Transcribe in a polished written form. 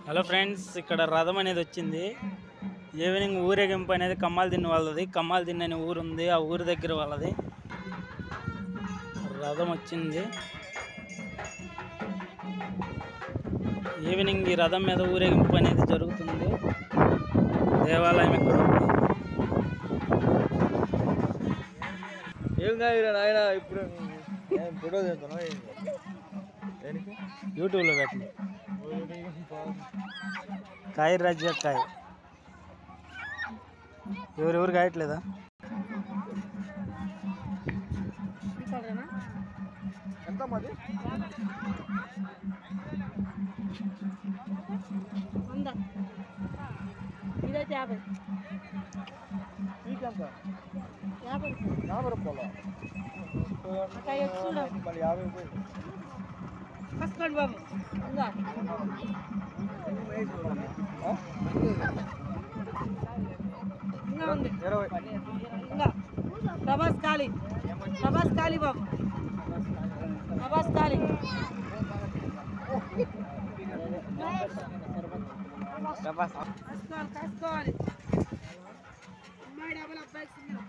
Hello friends, ఇక్కడ రథం అనేది వచ్చింది. ఈవినింగ్ ఊరేగింపు అనేది కమ్మాలదిన్నె వాళ్ళది. కమ్మాలదిన్నె అనే ఊరు ఉంది, ఆ ఊరి దగ్గర వాళ్ళది రథం వచ్చింది. ఈవినింగ్ ఈ రథం మీద ఊరేగింపు అనేది జరుగుతుంది. దేవాలయం ఇక్కడ ఉంది. ఇప్పుడు ఫోటో చేస్తున్నా యూట్యూబ్లో పెట్టండి. కాయ రాజ్య కాయ ఎవరెవరు కాయట్లేదా? ఎంత మాది ఇదైతే 50 ఎంత 50 రూపాయలు మళ్ళీ 50 రూపాయలు కసుకోండి బాబు. ఇంకా ఉంది 20 ఇంకా ప్రభాస్ ఖాళీ బాబు, ప్రభాస్ ఖాళీ. కసుకోవాలి అమ్మాయి డబల్ అబ్బాయి సింగిల్.